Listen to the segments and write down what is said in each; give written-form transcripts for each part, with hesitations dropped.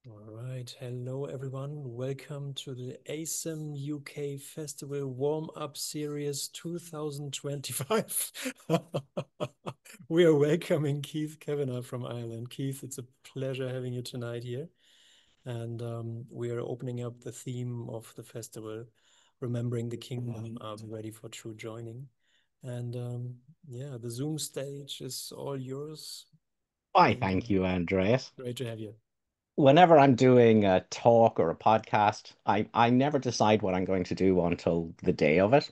All right. Hello, everyone. Welcome to the ACIM UK Festival Warm-Up Series 2025. We are welcoming Keith Kavanagh from Ireland. Keith, it's a pleasure having you tonight here. And we are opening up the theme of the festival, Remembering the Kingdom. Are we ready for true joining? And yeah, the Zoom stage is all yours. Why, And thank you, Andreas. great to have you. Whenever I'm doing a talk or a podcast, I never decide what I'm going to do until the day of it.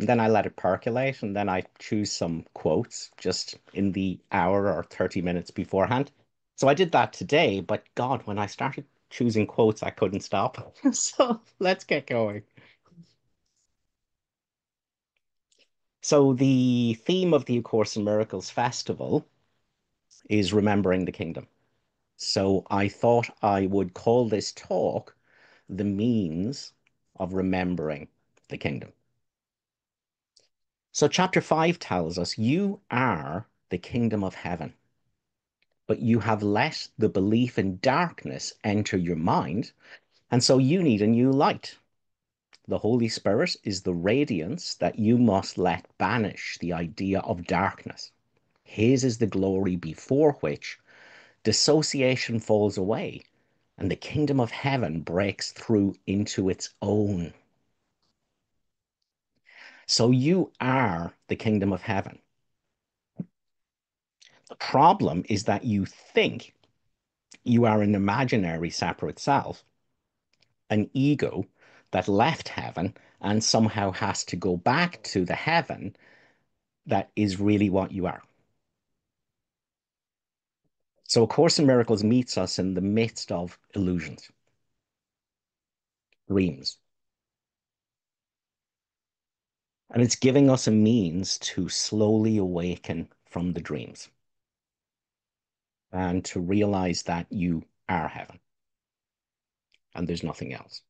And then I let it percolate, and then I choose some quotes just in the hour or 30 minutes beforehand. So I did that today, but God, when I started choosing quotes, I couldn't stop. So let's get going. So the theme of the A Course in Miracles Festival is remembering the kingdom. So I thought I would call this talk the means of remembering the kingdom. So, chapter 5 tells us you are the kingdom of heaven, but you have let the belief in darkness enter your mind, and so you need a new light. The Holy Spirit is the radiance that you must let banish the idea of darkness. His is the glory before which dissociation falls away and the kingdom of heaven breaks through into its own. So you are the kingdom of heaven. The problem is that you think you are an imaginary separate self, an ego that left heaven and somehow has to go back to the heaven that is really what you are. So A Course in Miracles meets us in the midst of illusions, dreams, and it's giving us a means to slowly awaken from the dreams and to realize that you are heaven and there's nothing else.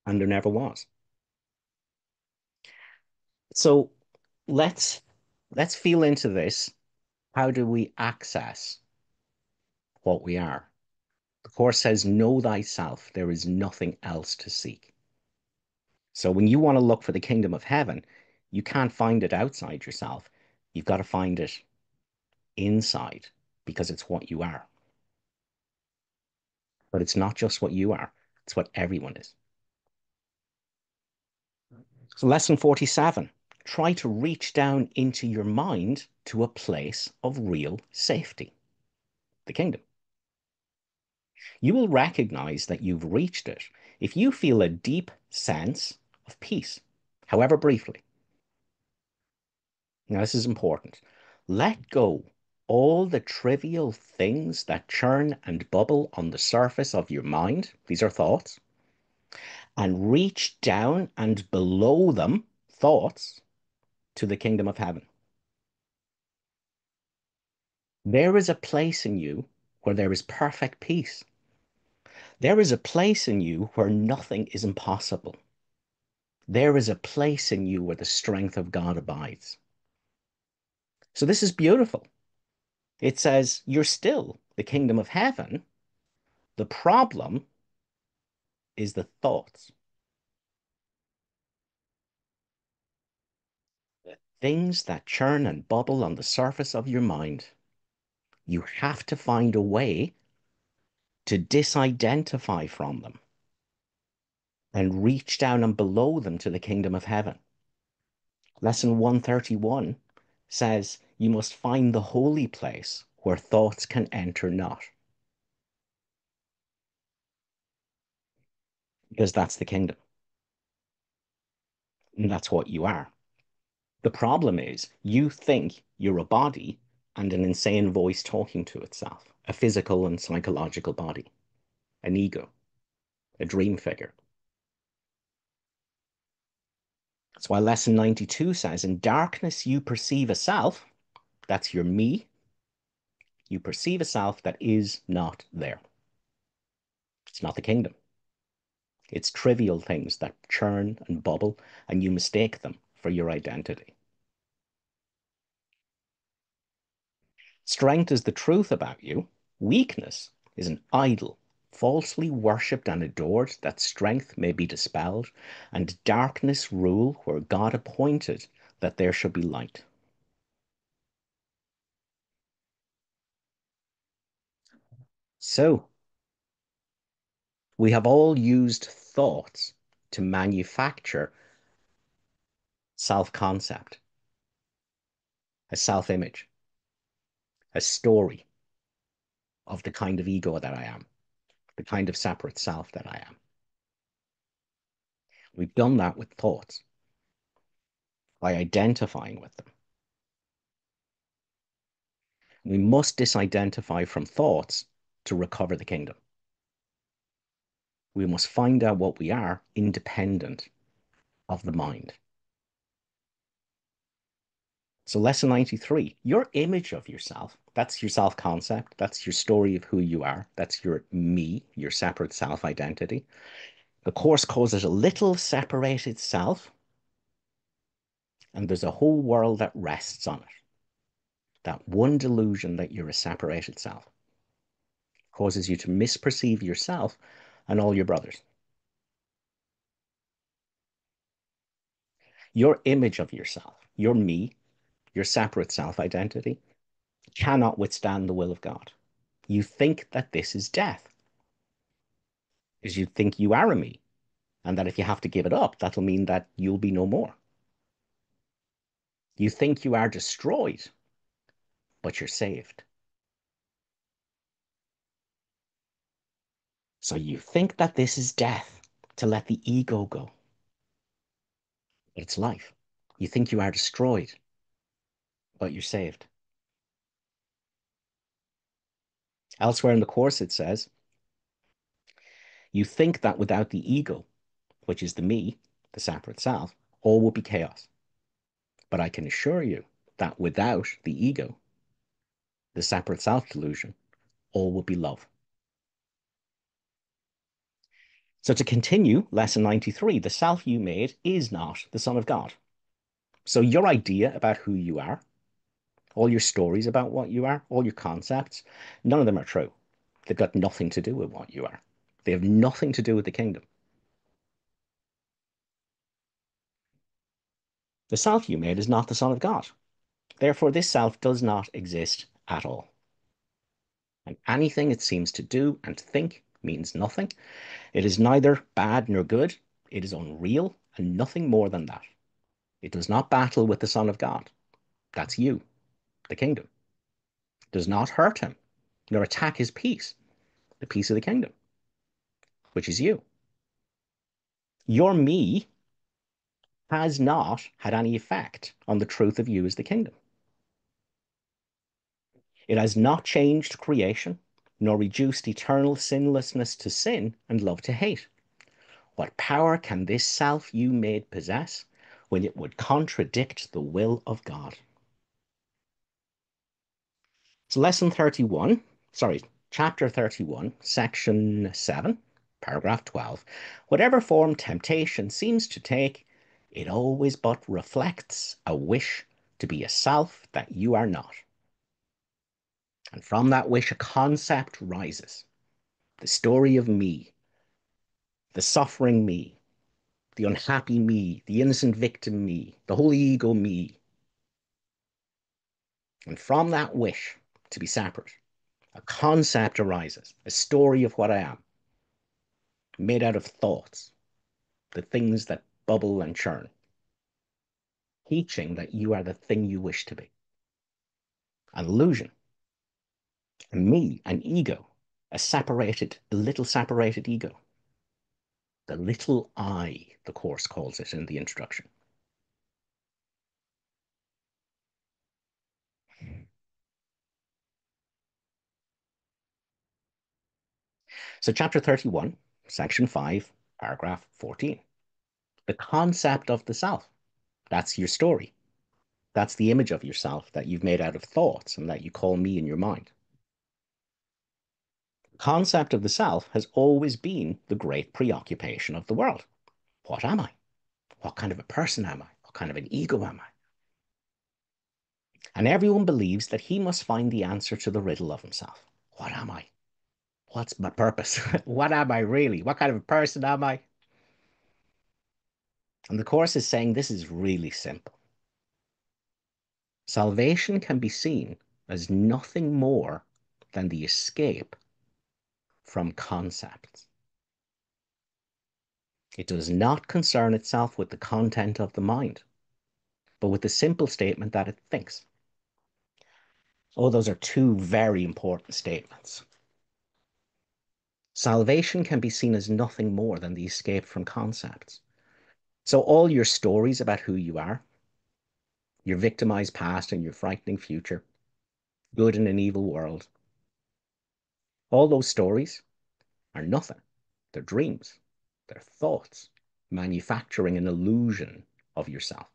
And there never was. So let's feel into this. How do we access what we are? The Course says, know thyself. There is nothing else to seek. So when you want to look for the kingdom of heaven, you can't find it outside yourself. You've got to find it inside because it's what you are. But it's not just what you are, it's what everyone is. So, lesson 47, try to reach down into your mind to a place of real safety, the kingdom. You will recognize that you've reached it if you feel a deep sense of peace, however briefly. Now, this is important. Let go all the trivial things that churn and bubble on the surface of your mind. These are thoughts. And reach down and below them, thoughts, to the kingdom of heaven. There is a place in you where there is perfect peace. There is a place in you where nothing is impossible. There is a place in you where the strength of God abides. So this is beautiful. It says you're still the kingdom of heaven. The problem is the thoughts, the things that churn and bubble on the surface of your mind. You have to find a way to disidentify from them and reach down and below them to the kingdom of heaven. Lesson 131 says you must find the holy place where thoughts can enter not, because that's the kingdom. And that's what you are. The problem is you think you're a body and an insane voice talking to itself, a physical and psychological body, an ego, a dream figure. That's why lesson 92 says, in darkness you perceive a self, that's your me, you perceive a self that is not there. It's not the kingdom. It's trivial things that churn and bubble, and you mistake them for your identity. Strength is the truth about you. Weakness is an idol falsely worshipped and adored, that strength may be dispelled, and darkness rule where God appointed that there should be light. So, we have all used thoughts to manufacture self-concept, a self-image, a story of the kind of ego that I am, the kind of separate self that I am. We've done that with thoughts by identifying with them. We must disidentify from thoughts to recover the kingdom. We must find out what we are independent of the mind. So lesson 93, your image of yourself, that's your self-concept, that's your story of who you are, that's your me, your separate self-identity. The Course calls it a little separated self, and there's a whole world that rests on it. That one delusion that you're a separated self causes you to misperceive yourself and all your brothers. Your image of yourself, your me, your separate self-identity, cannot withstand the will of God. You think that this is death, because you think you are a me, and that if you have to give it up, that'll mean that you'll be no more. You think you are destroyed, but you're saved. So you think that this is death, to let the ego go. But it's life. You think you are destroyed, but you're saved. Elsewhere in the Course, it says, you think that without the ego, which is the me, the separate self, all will be chaos. But I can assure you that without the ego, the separate self delusion, all will be love. So to continue, lesson 93, the self you made is not the Son of God. So your idea about who you are, all your stories about what you are, all your concepts, none of them are true. They've got nothing to do with what you are. They have nothing to do with the kingdom. The self you made is not the Son of God. Therefore, this self does not exist at all. And anything it seems to do and think means nothing. It is neither bad nor good. It is unreal and nothing more than that. It does not battle with the Son of God. That's you, the kingdom. It does not hurt him, nor attack his peace, the peace of the kingdom, which is you. Your me has not had any effect on the truth of you as the kingdom. It has not changed creation, nor reduced eternal sinlessness to sin and love to hate. What power can this self you made possess when it would contradict the will of God? So lesson 31, chapter 31, section 7, paragraph 12. Whatever form temptation seems to take, it always but reflects a wish to be a self that you are not. And from that wish, a concept rises. The story of me, the suffering me, the unhappy me, the innocent victim me, the whole ego me. And from that wish to be separate, a concept arises, a story of what I am, made out of thoughts, the things that bubble and churn, teaching that you are the thing you wish to be. An illusion, a me, an ego, a little separated ego. The little I, the Course calls it in the introduction. So chapter 31, section 5, paragraph 14. The concept of the self. That's your story. That's the image of yourself that you've made out of thoughts and that you call me in your mind. The concept of the self has always been the great preoccupation of the world. What am I? What kind of a person am I? What kind of an ego am I? And everyone believes that he must find the answer to the riddle of himself. What am I? What's my purpose? What am I really? What kind of a person am I? And the Course is saying this is really simple. Salvation can be seen as nothing more than the escape from concepts. It does not concern itself with the content of the mind, but with the simple statement that it thinks. Oh, those are two very important statements. Salvation can be seen as nothing more than the escape from concepts. So all your stories about who you are, your victimized past and your frightening future, good in an evil world, all those stories are nothing. They're dreams. They're thoughts, manufacturing an illusion of yourself.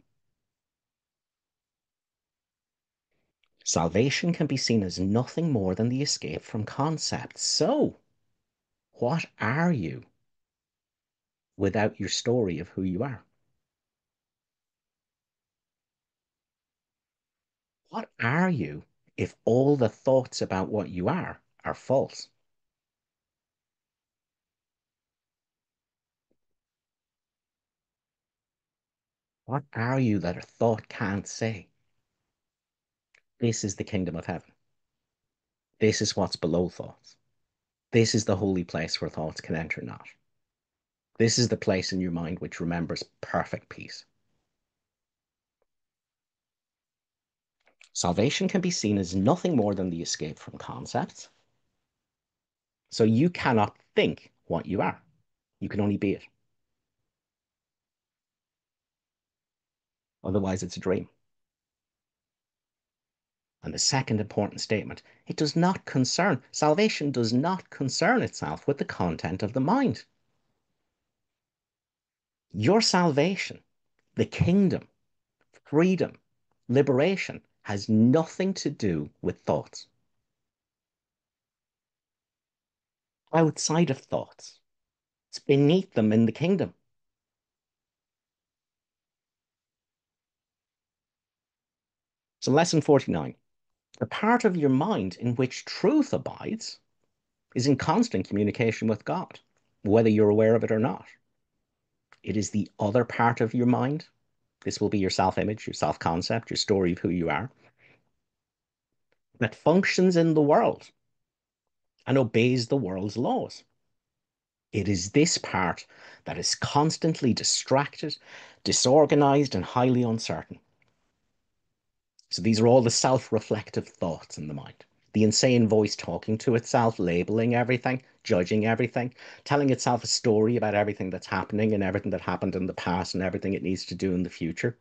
Salvation can be seen as nothing more than the escape from concepts. So, what are you without your story of who you are? What are you if all the thoughts about what you are false? What are you that a thought can't say? This is the kingdom of heaven. This is what's below thoughts. This is the holy place where thoughts can enter not. This is the place in your mind which remembers perfect peace. Salvation can be seen as nothing more than the escape from concepts. So you cannot think what you are. You can only be it. Otherwise, it's a dream. And the second important statement, salvation does not concern itself with the content of the mind. Your salvation, the kingdom, freedom, liberation has nothing to do with thoughts. Outside of thoughts, it's beneath them in the kingdom. So, lesson 49. The part of your mind in which truth abides is in constant communication with God, whether you're aware of it or not. It is the other part of your mind. This will be your self-image, your self-concept, your story of who you are, that functions in the world and obeys the world's laws. It is this part that is constantly distracted, disorganized, and highly uncertain. So these are all the self-reflective thoughts in the mind. The insane voice talking to itself, labeling everything, judging everything, telling itself a story about everything that's happening and everything that happened in the past and everything it needs to do in the future.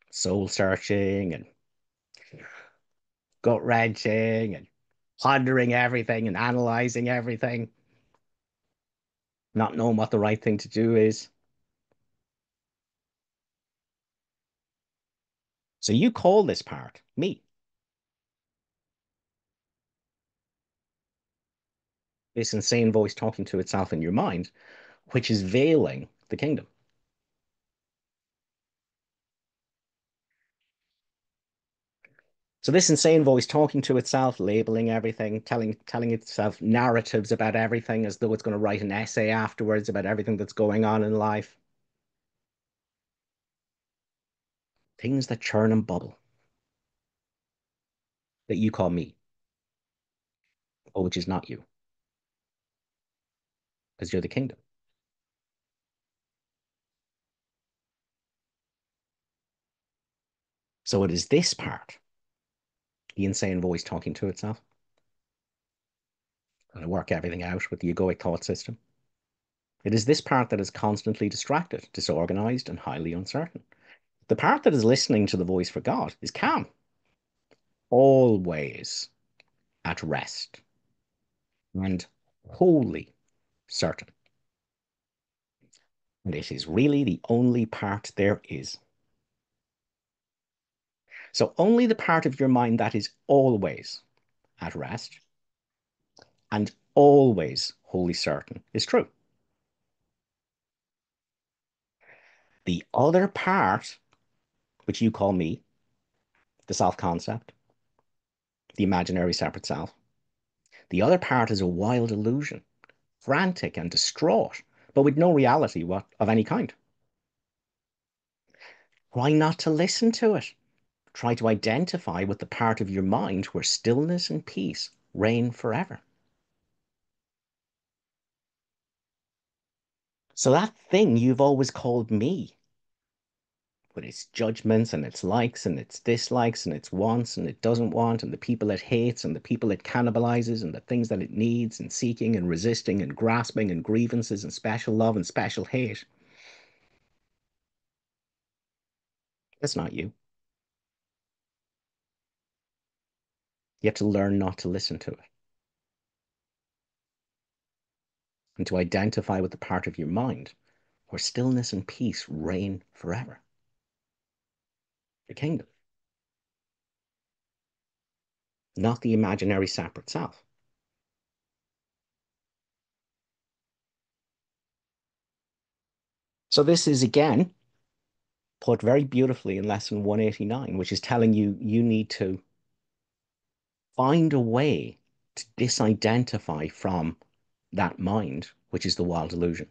Soul searching and gut wrenching and pondering everything and analyzing everything, not knowing what the right thing to do is. So you call this part me, this insane voice talking to itself in your mind, which is veiling the kingdom. So this insane voice talking to itself, labeling everything, telling itself narratives about everything as though it's going to write an essay afterwards about everything that's going on in life. Things that churn and bubble that you call me, or which is not you, because you're the kingdom. So it is this part, the insane voice talking to itself, and I work everything out with the egoic thought system. It is this part that is constantly distracted, disorganized, and highly uncertain. The part that is listening to the voice for God is calm, always at rest, and wholly certain. And it is really the only part there is. So only the part of your mind that is always at rest and always wholly certain is true. The other part, which you call me, the self-concept, the imaginary separate self. The other part is a wild illusion, frantic and distraught, but with no reality of any kind. Try not to listen to it. Try to identify with the part of your mind where stillness and peace reign forever. So that thing you've always called me, with its judgments and its likes and its dislikes and its wants and it doesn't want and the people it hates and the people it cannibalizes and the things that it needs and seeking and resisting and grasping and grievances and special love and special hate. That's not you. You have to learn not to listen to it and to identify with the part of your mind where stillness and peace reign forever. The kingdom, not the imaginary separate self. So this is again put very beautifully in lesson 189, which is telling you you need to find a way to disidentify from that mind, which is the wild illusion.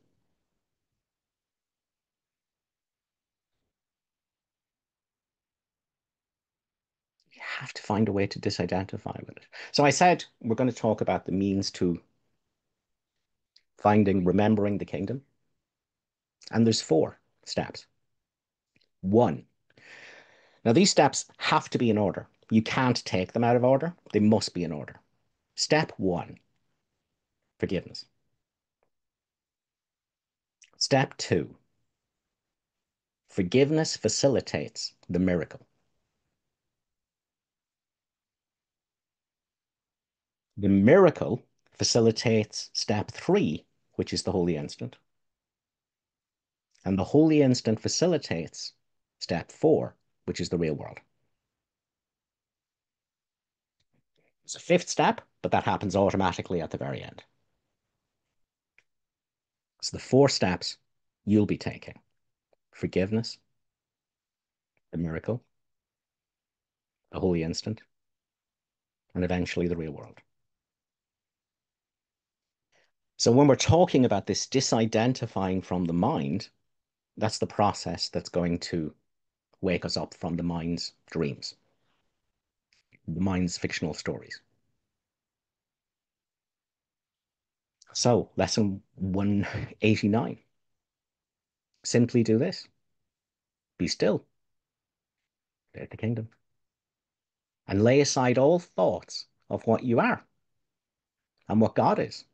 You have to find a way to disidentify with it. So I said we're going to talk about the means to remembering the kingdom. And there's 4 steps. 1. Now, these steps have to be in order. You can't take them out of order. They must be in order. Step 1, forgiveness. Step 2, forgiveness facilitates the miracle. The miracle facilitates step 3, which is the holy instant. And the holy instant facilitates step 4, which is the real world. It's a 5th step, but that happens automatically at the very end. So the 4 steps you'll be taking: forgiveness, the miracle, the holy instant, and eventually the real world. So when we're talking about this disidentifying from the mind, that's the process that's going to wake us up from the mind's dreams, the mind's fictional stories. So lesson 189, simply do this. Be still, create the kingdom, and lay aside all thoughts of what you are and what God is,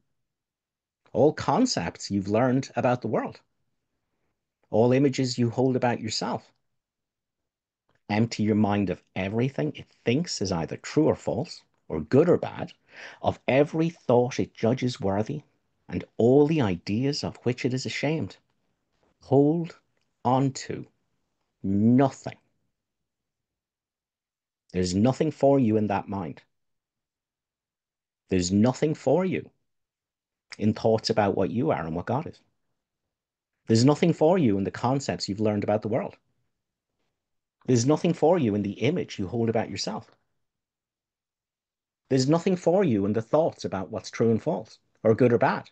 all concepts you've learned about the world, all images you hold about yourself. Empty your mind of everything it thinks is either true or false, or good or bad, of every thought it judges worthy, and all the ideas of which it is ashamed. Hold on to nothing. There's nothing for you in that mind. There's nothing for you in thoughts about what you are and what God is. There's nothing for you in the concepts you've learned about the world. There's nothing for you in the image you hold about yourself. There's nothing for you in the thoughts about what's true and false, or good or bad.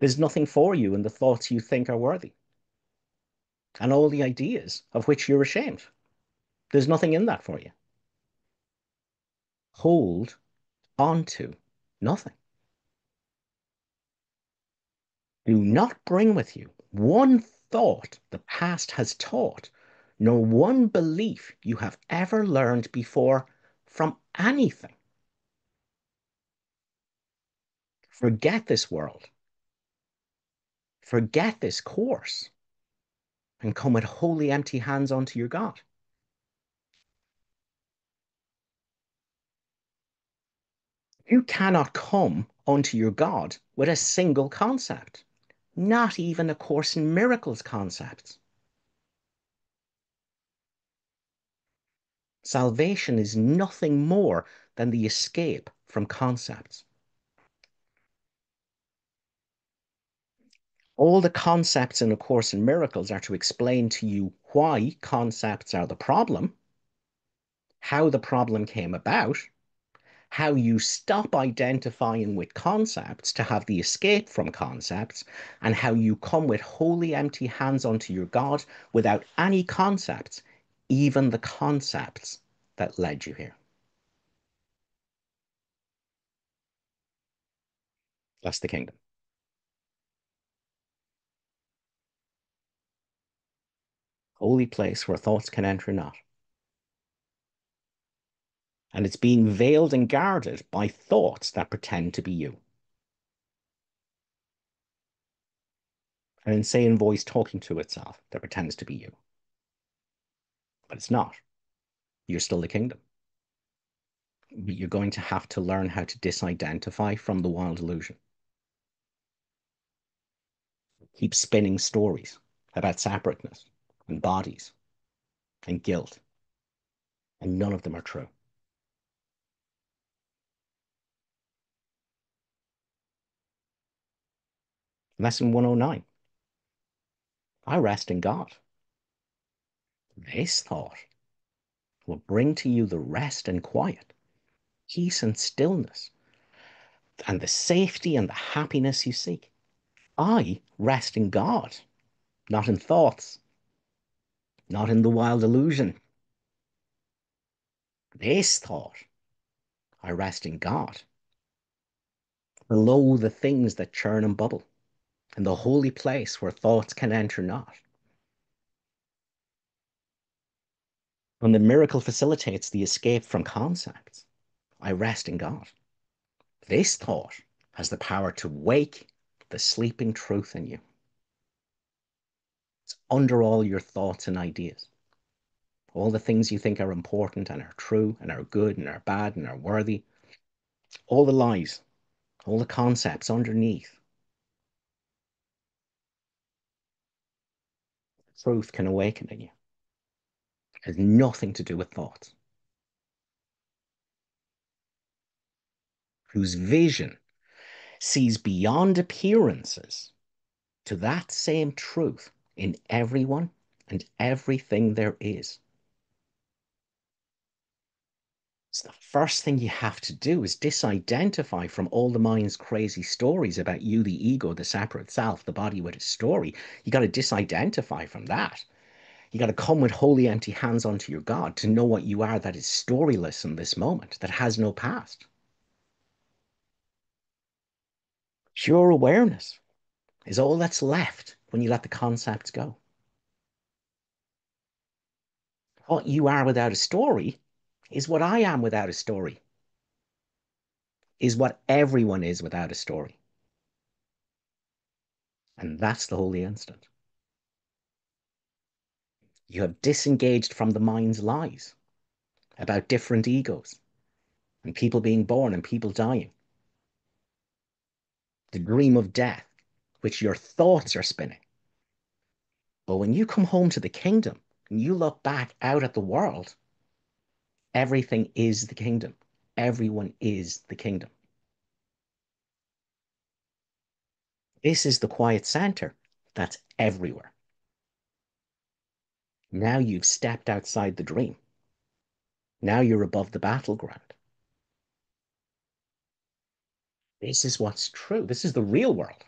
There's nothing for you in the thoughts you think are worthy, and all the ideas of which you're ashamed. There's nothing in that for you. Hold on to nothing. Do not bring with you one thought the past has taught, nor one belief you have ever learned before from anything. Forget this world. Forget this course, and come with wholly empty hands unto your God. You cannot come unto your God with a single concept, not even a Course in Miracles concept. Salvation is nothing more than the escape from concepts. All the concepts in A Course in Miracles are to explain to you why concepts are the problem, how the problem came about, how you stop identifying with concepts to have the escape from concepts, and how you come with wholly empty hands unto your God without any concepts, even the concepts that led you here. That's the kingdom. Holy place where thoughts can enter not. And it's being veiled and guarded by thoughts that pretend to be you. An insane voice talking to itself that pretends to be you. But it's not. You're still the kingdom. You're going to have to learn how to disidentify from the wild illusion. Keep spinning stories about separateness and bodies and guilt, and none of them are true. Lesson 109. I rest in God. This thought will bring to you the rest and quiet, peace and stillness, and the safety and the happiness you seek. I rest in God, not in thoughts, not in the wild illusion. This thought, I rest in God, below the things that churn and bubble, in the holy place where thoughts can enter not. When the miracle facilitates the escape from concepts, I rest in God. This thought has the power to wake the sleeping truth in you. It's under all your thoughts and ideas. All the things you think are important and are true and are good and are bad and are worthy. All the lies, all the concepts underneath. Truth can awaken in you. It has nothing to do with thoughts. Whose vision sees beyond appearances to that same truth in everyone and everything there is. So the first thing you have to do is disidentify from all the mind's crazy stories about you, the ego, the separate self, the body with a story. You got to disidentify from that. You got to come with wholly empty hands onto your God to know what you are that is storyless in this moment, that has no past. Pure awareness is all that's left when you let the concepts go. What you are without a story is what I am without a story, is what everyone is without a story. And that's the holy instant. You have disengaged from the mind's lies about different egos and people being born and people dying. The dream of death, which your thoughts are spinning. But when you come home to the kingdom and you look back out at the world, everything is the kingdom. Everyone is the kingdom. This is the quiet center that's everywhere. Now you've stepped outside the dream. Now you're above the battleground. This is what's true. This is the real world,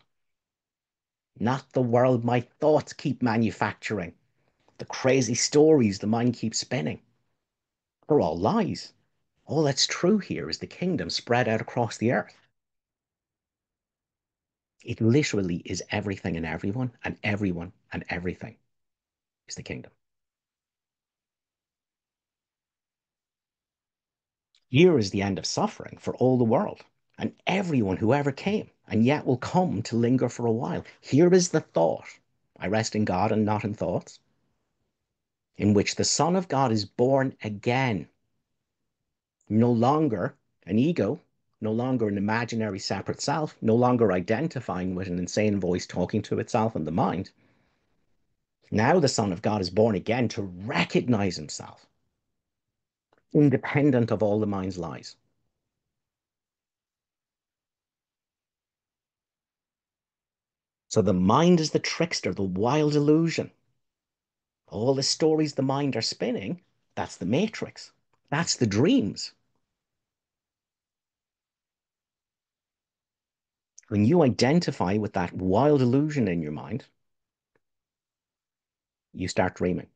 not the world my thoughts keep manufacturing. The crazy stories the mind keeps spinning. They're all lies. All that's true here is the kingdom spread out across the earth. It literally is everything and everyone and everything is the kingdom. Here is the end of suffering for all the world and everyone who ever came and yet will come to linger for a while. Here is the thought, I rest in God and not in thoughts, in which the Son of God is born again, no longer an ego, no longer an imaginary separate self, no longer identifying with an insane voice talking to itself in the mind. Now the Son of God is born again to recognize himself, independent of all the mind's lies. So the mind is the trickster, the wild illusion. All the stories the mind are spinning, that's the matrix. That's the dreams. When you identify with that wild illusion in your mind, you start dreaming.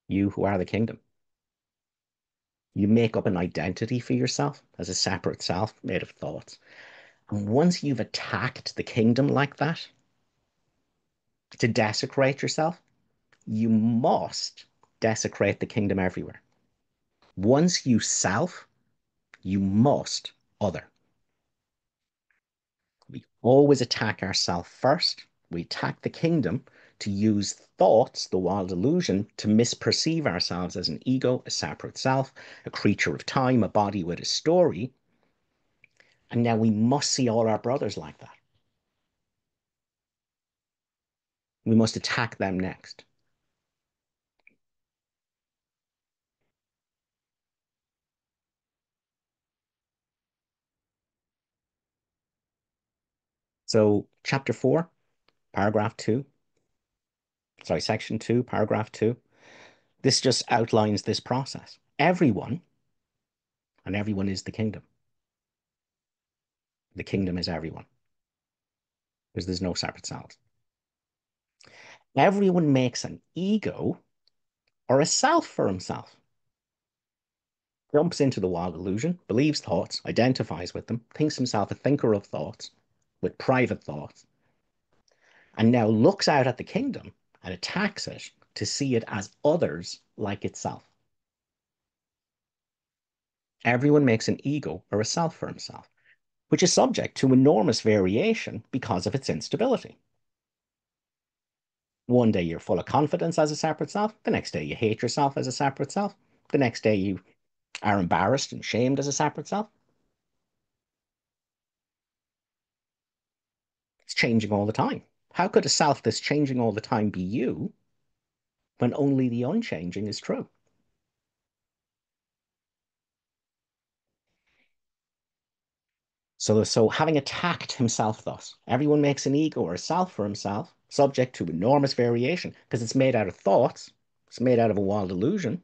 You who are the kingdom. You make up an identity for yourself as a separate self made of thoughts. And once you've attacked the kingdom like that, to desecrate yourself, you must desecrate the kingdom everywhere. Once you self, you must other. We always attack ourself first. We attack the kingdom to use thoughts, the wild illusion, to misperceive ourselves as an ego, a separate self, a creature of time, a body with a story. And now we must see all our brothers like that. We must attack them next. So, chapter 4, paragraph 2, sorry, section 2, paragraph 2, this just outlines this process. Everyone, and everyone is the kingdom. The kingdom is everyone, because there's no separate selves. Everyone makes an ego or a self for himself. Jumps into the wild illusion, believes thoughts, identifies with them, thinks himself a thinker of thoughts, with private thoughts, and now looks out at the kingdom and attacks it to see it as others like itself. Everyone makes an ego or a self for himself, which is subject to enormous variation because of its instability. One day you're full of confidence as a separate self, the next day you hate yourself as a separate self, the next day you are embarrassed and shamed as a separate self. It's changing all the time. How could a self that's changing all the time be you when only the unchanging is true? So having attacked himself thus, everyone makes an ego or a self for himself, subject to enormous variation, because it's made out of thoughts, it's made out of a wild illusion.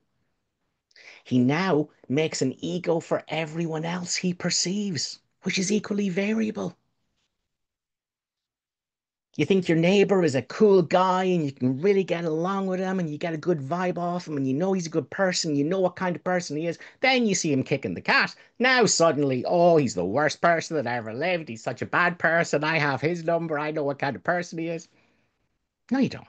He now makes an ego for everyone else he perceives, which is equally variable. You think your neighbor is a cool guy and you can really get along with him and you get a good vibe off him and you know he's a good person, you know what kind of person he is. Then you see him kicking the cat. Now suddenly, oh, he's the worst person that ever lived. He's such a bad person. I have his number. I know what kind of person he is. No, you don't.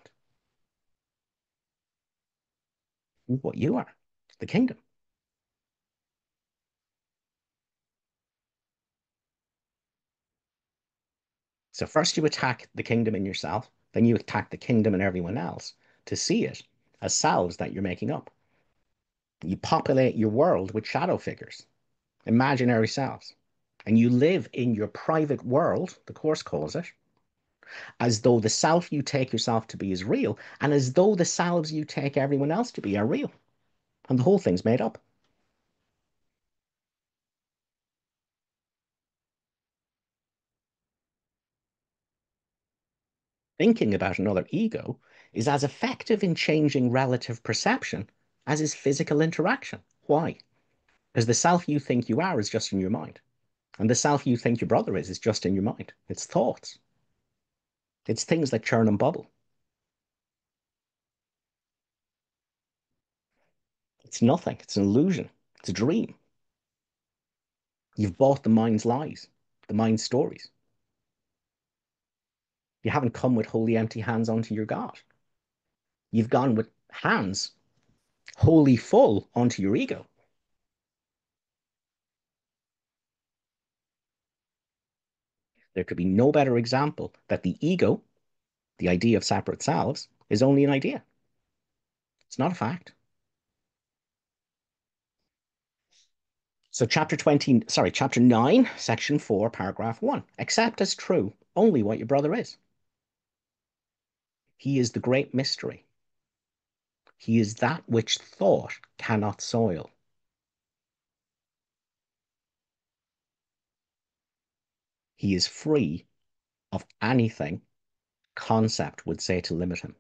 What you are, the kingdom. So first you attack the kingdom in yourself, then you attack the kingdom in everyone else to see it as selves that you're making up. You populate your world with shadow figures, imaginary selves. And you live in your private world, the Course calls it, as though the self you take yourself to be is real, and as though the selves you take everyone else to be are real. And the whole thing's made up. Thinking about another ego is as effective in changing relative perception as is physical interaction. Why? Because the self you think you are is just in your mind. And the self you think your brother is just in your mind. It's thoughts. It's things that churn and bubble. It's nothing. It's an illusion. It's a dream. You've bought the mind's lies, the mind's stories. You haven't come with wholly empty hands onto your God. You've gone with hands wholly full onto your ego. There could be no better example that the ego, the idea of separate selves, is only an idea. It's not a fact. So chapter 9, section 4, paragraph 1. Accept as true only what your brother is. He is the great mystery. He is that which thought cannot soil. He is free of anything concept would say to limit him.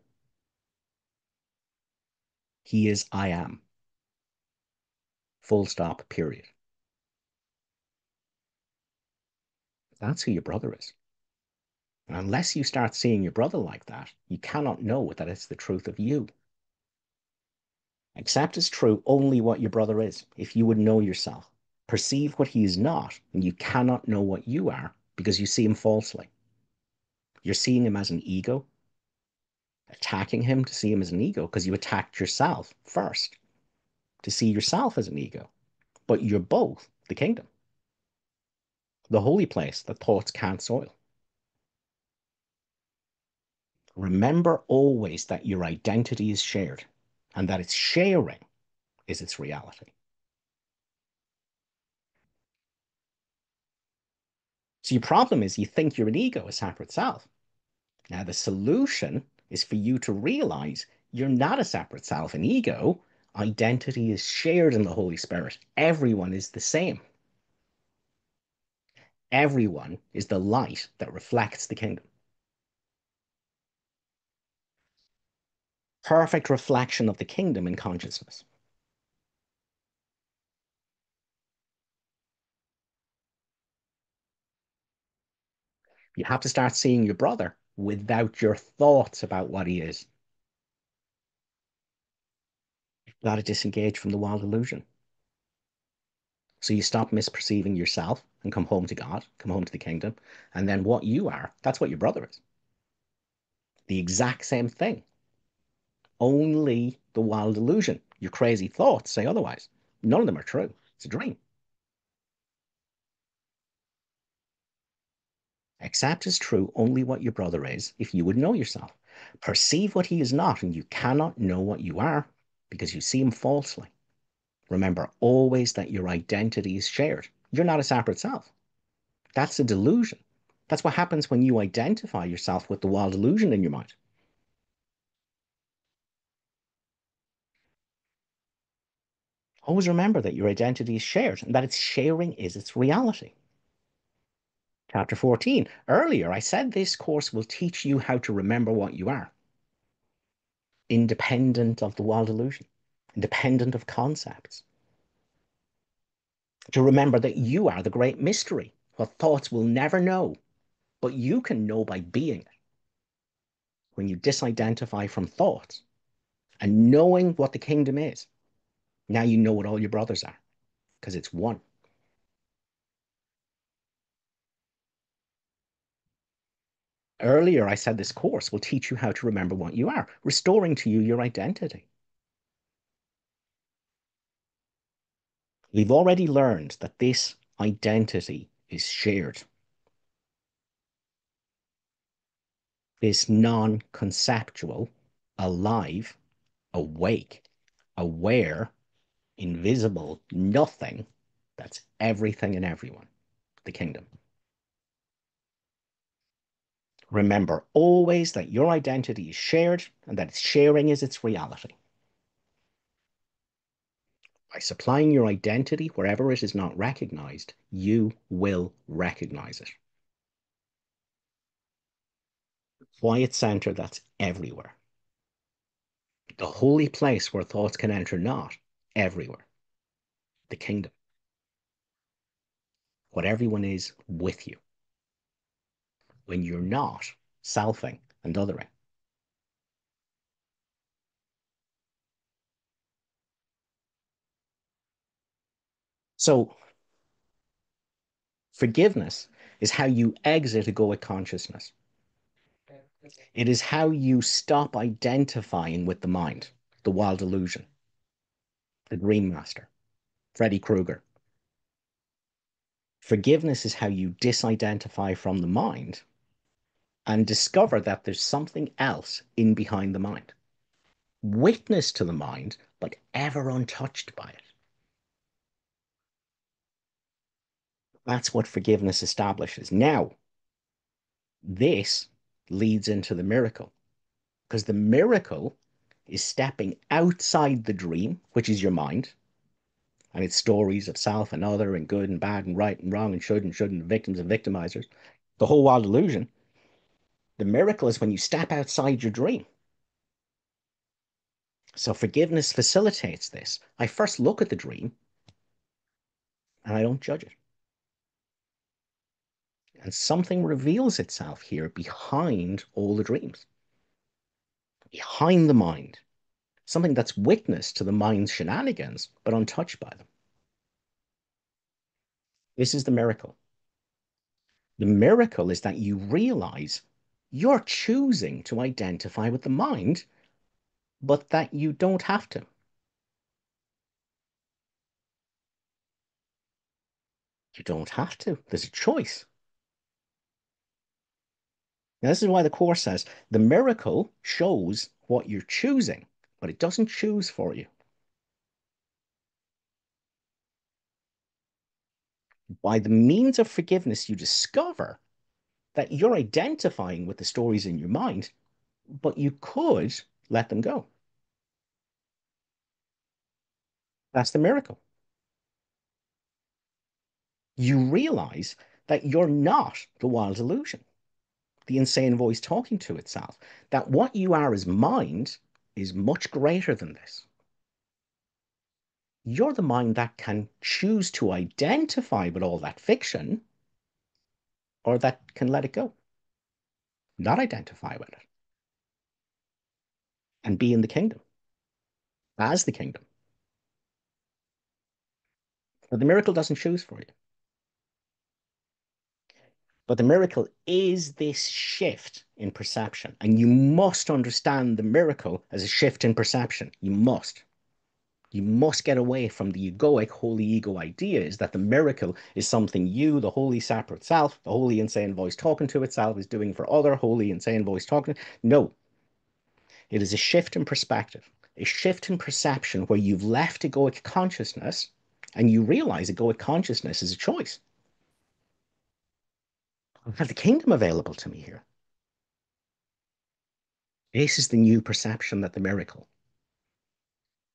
He is I am. Full stop, period. That's who your brother is. And unless you start seeing your brother like that, you cannot know that it's the truth of you. Accept as true only what your brother is, if you would know yourself. Perceive what he is not, and you cannot know what you are because you see him falsely. You're seeing him as an ego, attacking him to see him as an ego because you attacked yourself first to see yourself as an ego. But you're both the kingdom, the holy place that thoughts can't soil. Remember always that your identity is shared and that its sharing is its reality. So your problem is you think you're an ego, a separate self. Now the solution is for you to realize you're not a separate self, an ego. Identity is shared in the Holy Spirit. Everyone is the same. Everyone is the light that reflects the kingdom. Perfect reflection of the kingdom in consciousness. You have to start seeing your brother without your thoughts about what he is. You've got to disengage from the wild illusion. So you stop misperceiving yourself and come home to God, come home to the kingdom. And then what you are, that's what your brother is. The exact same thing. Only the wild illusion. Your crazy thoughts say otherwise. None of them are true. It's a dream. Accept as true only what your brother is if you would know yourself. Perceive what he is not, and you cannot know what you are because you see him falsely. Remember always that your identity is shared. You're not a separate self. That's a delusion. That's what happens when you identify yourself with the wild illusion in your mind. Always remember that your identity is shared and that its sharing is its reality. Chapter 14. Earlier, I said this course will teach you how to remember what you are, independent of the wild illusion, independent of concepts. To remember that you are the great mystery, what thoughts will never know, but you can know by being it. When you disidentify from thoughts and knowing what the kingdom is, now you know what all your brothers are, because it's one. Earlier, I said this course will teach you how to remember what you are, restoring to you your identity. We've already learned that this identity is shared. This non-conceptual, alive, awake, aware, invisible nothing, that's everything and everyone, the kingdom. Remember always that your identity is shared and that its sharing is its reality. By supplying your identity wherever it is not recognized, you will recognize it. Quiet center that's everywhere. The holy place where thoughts can enter not, everywhere. The kingdom. What everyone is with you. When you're not selfing and othering. So forgiveness is how you exit egoic consciousness. It is how you stop identifying with the mind, the wild illusion, the dream master, Freddy Krueger. Forgiveness is how you disidentify from the mind and discover that there's something else in behind the mind. Witness to the mind, but ever untouched by it. That's what forgiveness establishes. Now, this leads into the miracle, because the miracle is stepping outside the dream, which is your mind, and its stories of self and other and good and bad and right and wrong and should and shouldn't, victims and victimizers, the whole wild illusion. The miracle is when you step outside your dream. So forgiveness facilitates this. I first look at the dream and I don't judge it. And something reveals itself here behind all the dreams, behind the mind, something that's witness to the mind's shenanigans, but untouched by them. This is the miracle. The miracle is that you realize you're choosing to identify with the mind, but that you don't have to. You don't have to. There's a choice. Now, this is why the Course says the miracle shows what you're choosing, but it doesn't choose for you. By the means of forgiveness, you discover that you're identifying with the stories in your mind, but you could let them go. That's the miracle. You realize that you're not the wild illusion, the insane voice talking to itself, that what you are as mind is much greater than this. You're the mind that can choose to identify with all that fiction or that can let it go, not identify with it, and be in the kingdom, as the kingdom. But the miracle doesn't choose for you. But the miracle is this shift in perception. And you must understand the miracle as a shift in perception. You must. You must get away from the egoic holy ego ideas that the miracle is something you, the holy separate self, the holy insane voice talking to itself, is doing for other holy insane voice talking. No, it is a shift in perspective, a shift in perception where you've left egoic consciousness and you realize egoic consciousness is a choice. I have the kingdom available to me here. This is the new perception that the miracle.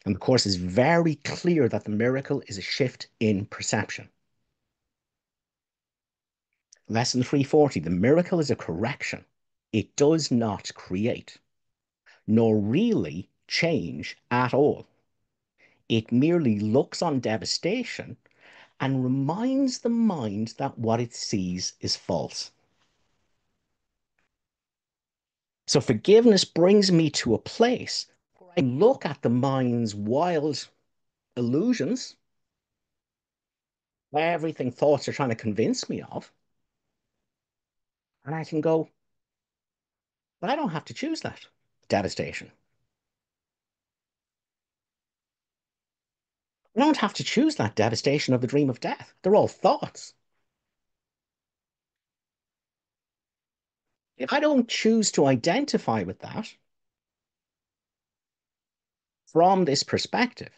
And the Course is very clear that the miracle is a shift in perception. Lesson 340, the miracle is a correction. It does not create, nor really change at all. It merely looks on devastation and reminds the mind that what it sees is false. So forgiveness brings me to a place where I look at the mind's wild illusions, everything thoughts are trying to convince me of, and I can go, but I don't have to choose that devastation. I don't have to choose that devastation of the dream of death. They're all thoughts. If I don't choose to identify with that from this perspective,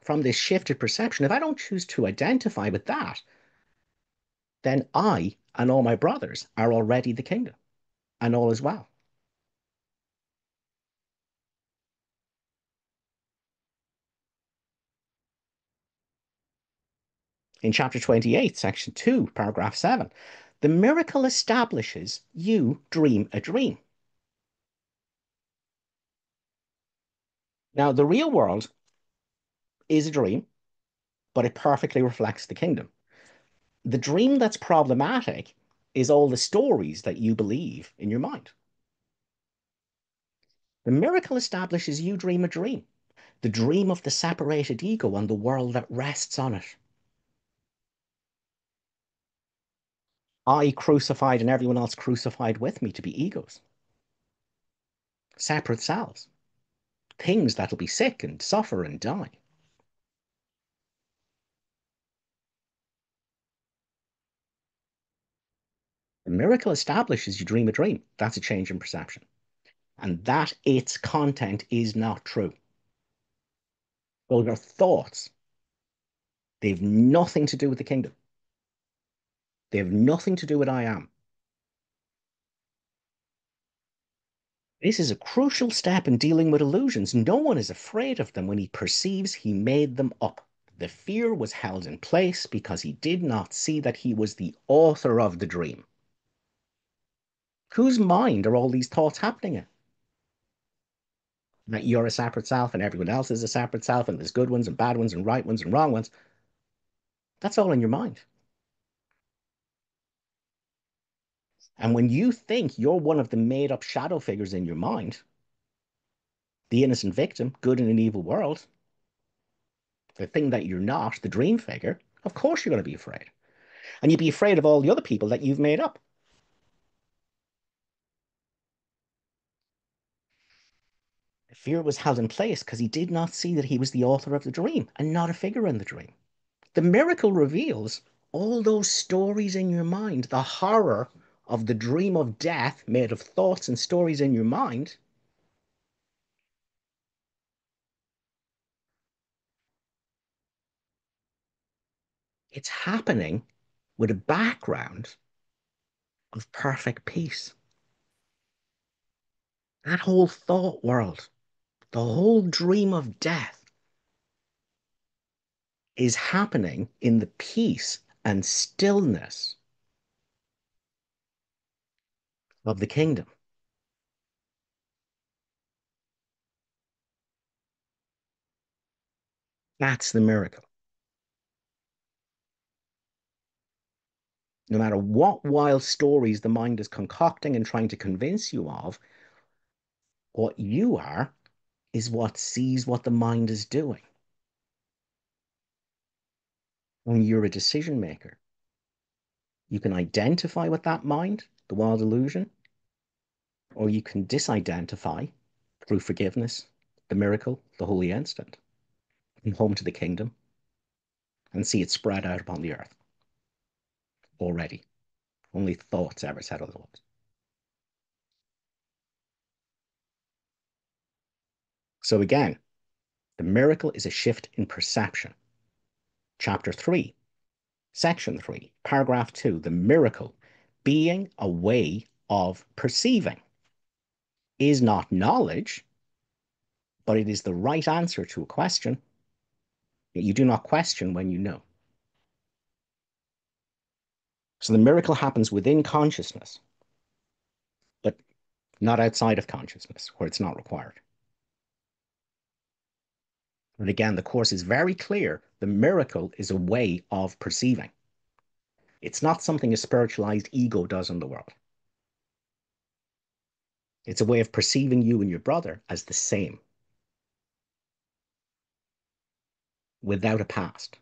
from this shifted perception, if I don't choose to identify with that, then I and all my brothers are already the kingdom, and all is well. In chapter 28, section 2, paragraph 7, the miracle establishes you dream a dream. Now, the real world is a dream, but it perfectly reflects the kingdom. The dream that's problematic is all the stories that you believe in your mind. The miracle establishes you dream a dream, the dream of the separated ego and the world that rests on it. I crucified and everyone else crucified with me to be egos, separate selves, things that'll be sick and suffer and die. The miracle establishes you dream a dream. That's a change in perception. And that its content is not true. Those are thoughts. They have nothing to do with the kingdom. They have nothing to do with I am. This is a crucial step in dealing with illusions. No one is afraid of them when he perceives he made them up. The fear was held in place because he did not see that he was the author of the dream. Whose mind are all these thoughts happening in? That you're a separate self and everyone else is a separate self and there's good ones and bad ones and right ones and wrong ones. That's all in your mind. And when you think you're one of the made up shadow figures in your mind, the innocent victim, good in an evil world, the thing that you're not, the dream figure, of course you're going to be afraid. And you'd be afraid of all the other people that you've made up. The fear was held in place because he did not see that he was the author of the dream and not a figure in the dream. The miracle reveals all those stories in your mind, the horror of the dream of death made of thoughts and stories in your mind. It's happening with a background of perfect peace. That whole thought world, the whole dream of death is happening in the peace and stillness of the kingdom. That's the miracle. No matter what wild stories the mind is concocting and trying to convince you of, what you are is what sees what the mind is doing. When you're a decision maker, you can identify with that mind, the wild illusion, or you can disidentify through forgiveness, the miracle, the holy instant, and home to the kingdom and see it spread out upon the earth already. Only thoughts ever said otherwise. So again, the miracle is a shift in perception. Chapter 3, Section 3, Paragraph 2, the miracle being a way of perceiving is not knowledge, but it is the right answer to a question. Yet you do not question when you know. So the miracle happens within consciousness, but not outside of consciousness, where it's not required. And again, the Course is very clear. The miracle is a way of perceiving. It's not something a spiritualized ego does in the world. It's a way of perceiving you and your brother as the same, without a past,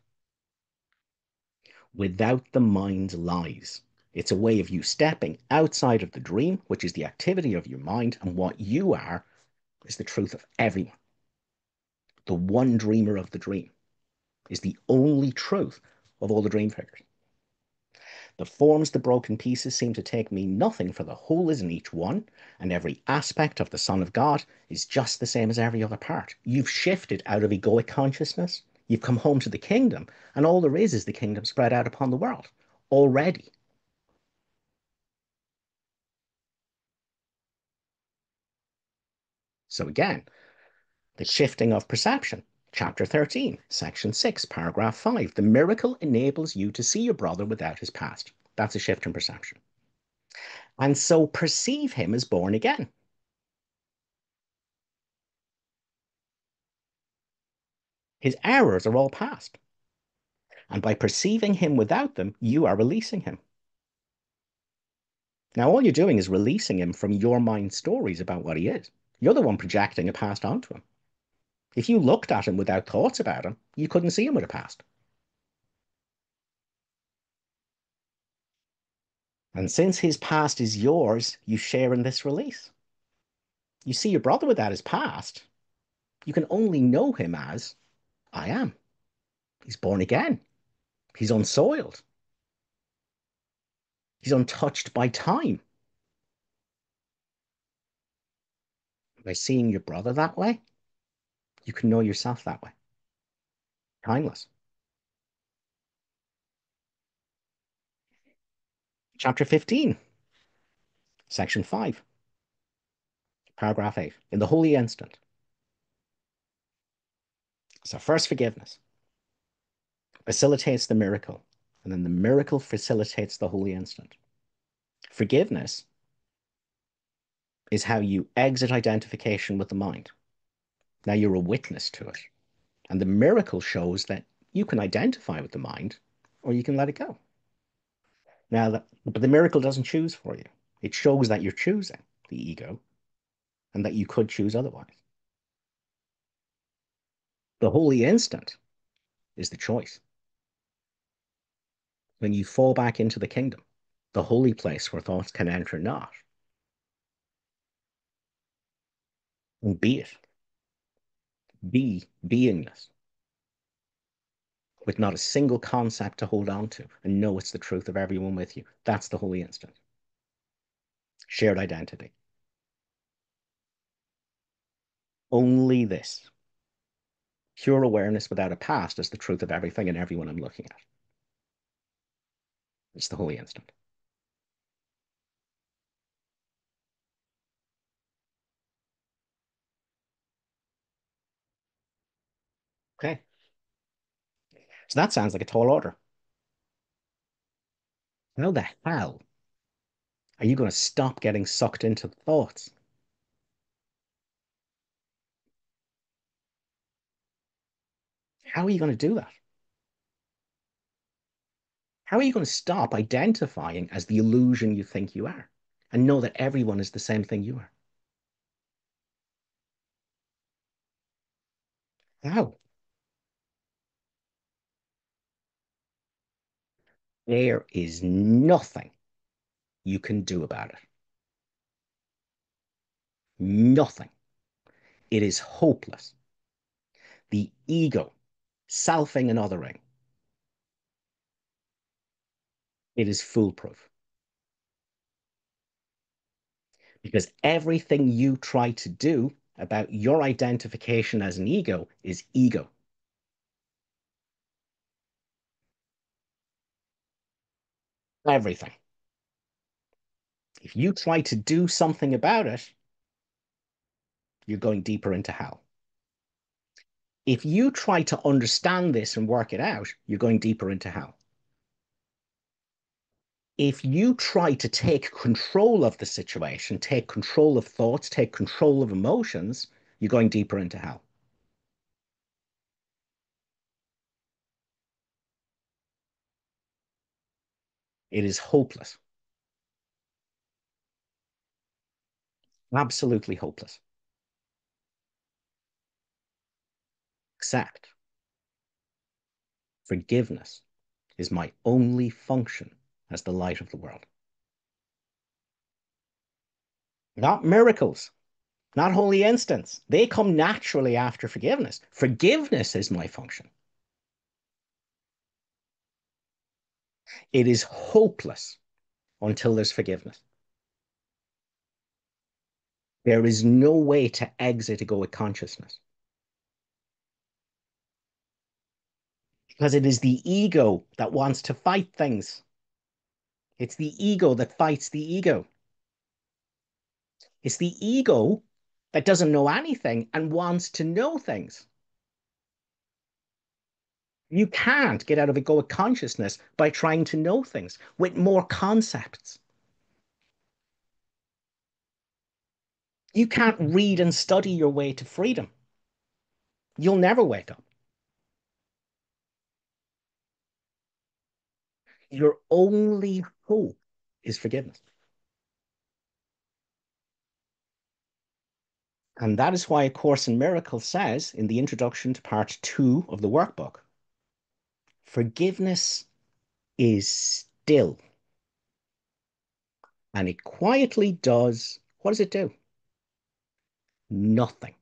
without the mind's lies. It's a way of you stepping outside of the dream, which is the activity of your mind, and what you are is the truth of everyone. The one dreamer of the dream is the only truth of all the dream figures. The forms, the broken pieces seem to take me nothing, for the whole is in each one, and every aspect of the Son of God is just the same as every other part. You've shifted out of egoic consciousness, you've come home to the kingdom, and all there is the kingdom spread out upon the world already. So again, the shifting of perception. Chapter 13, Section 6, Paragraph 5. The miracle enables you to see your brother without his past. That's a shift in perception. And so perceive him as born again. His errors are all past. And by perceiving him without them, you are releasing him. Now, all you're doing is releasing him from your mind stories about what he is. You're the one projecting a past onto him. If you looked at him without thoughts about him, you couldn't see him with a past. And since his past is yours, you share in this release. You see your brother without his past, you can only know him as I am. He's born again. He's unsoiled. He's untouched by time. By seeing your brother that way, you can know yourself that way. Timeless. Chapter 15, Section 5, Paragraph 8. In the holy instant. So first forgiveness facilitates the miracle, and then the miracle facilitates the holy instant. Forgiveness is how you exit identification with the mind. Now you're a witness to it. And the miracle shows that you can identify with the mind, or you can let it go. Now, but the miracle doesn't choose for you. It shows that you're choosing the ego and that you could choose otherwise. The holy instant is the choice. When you fall back into the kingdom, the holy place where thoughts can enter not, and be it, be beingness, with not a single concept to hold on to, and know it's the truth of everyone with you. That's the holy instant. Shared identity. Only this. Pure awareness without a past is the truth of everything and everyone I'm looking at. It's the holy instant. Okay. So that sounds like a tall order. How the hell are you going to stop getting sucked into thoughts? How are you going to do that? How are you going to stop identifying as the illusion you think you are and know that everyone is the same thing you are? How? There is nothing you can do about it. Nothing. It is hopeless. The ego, selfing and othering, it is foolproof. Because everything you try to do about your identification as an ego is ego. Everything. If you try to do something about it, you're going deeper into hell. If you try to understand this and work it out, you're going deeper into hell. If you try to take control of the situation, take control of thoughts, take control of emotions, you're going deeper into hell. It is hopeless. Absolutely hopeless. Except forgiveness is my only function as the light of the world. Not miracles, not holy instants. They come naturally after forgiveness. Forgiveness is my function. It is hopeless until there's forgiveness. There is no way to exit egoic consciousness because it is the ego that wants to fight things. It's the ego that fights the ego. It's the ego that doesn't know anything and wants to know things. You can't get out of egoic consciousness by trying to know things with more concepts. You can't read and study your way to freedom. You'll never wake up. Your only hope is forgiveness. And that is why A Course in Miracles says in the introduction to part 2 of the workbook, forgiveness is still. And it quietly does, what does it do? Nothing.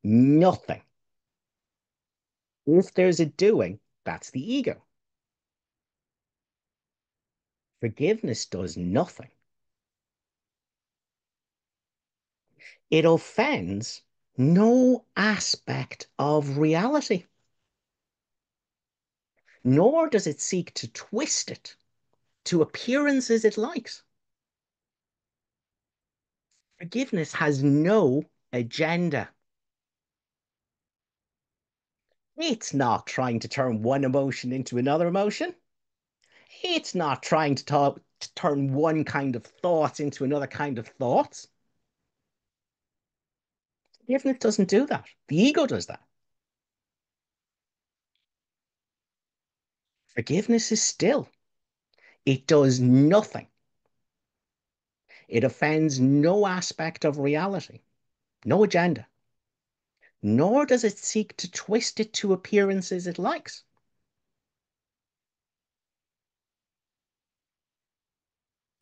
Nothing. If there's a doing, that's the ego. Forgiveness does nothing. It offends no aspect of reality, nor does it seek to twist it to appearances it likes. Forgiveness has no agenda. It's not trying to turn one emotion into another emotion. It's not trying to turn one kind of thought into another kind of thoughts. Forgiveness doesn't do that. The ego does that. Forgiveness is still. It does nothing. It offends no aspect of reality, no agenda, nor does it seek to twist it to appearances it likes.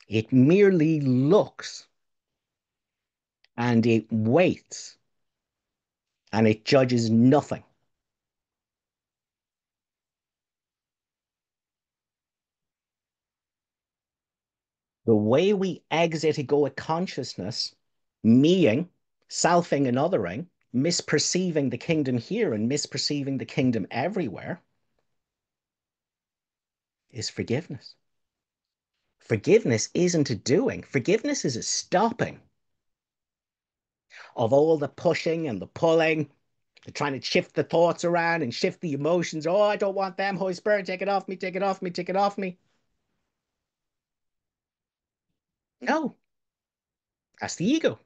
It merely looks and it waits and it judges nothing. The way we exit egoic consciousness, meing, selfing, and othering, misperceiving the kingdom here and misperceiving the kingdom everywhere, is forgiveness. Forgiveness isn't a doing, forgiveness is a stopping of all the pushing and the pulling, the trying to shift the thoughts around and shift the emotions. Oh, I don't want them. Holy Spirit, take it off me, take it off me, take it off me. No, that's the ego.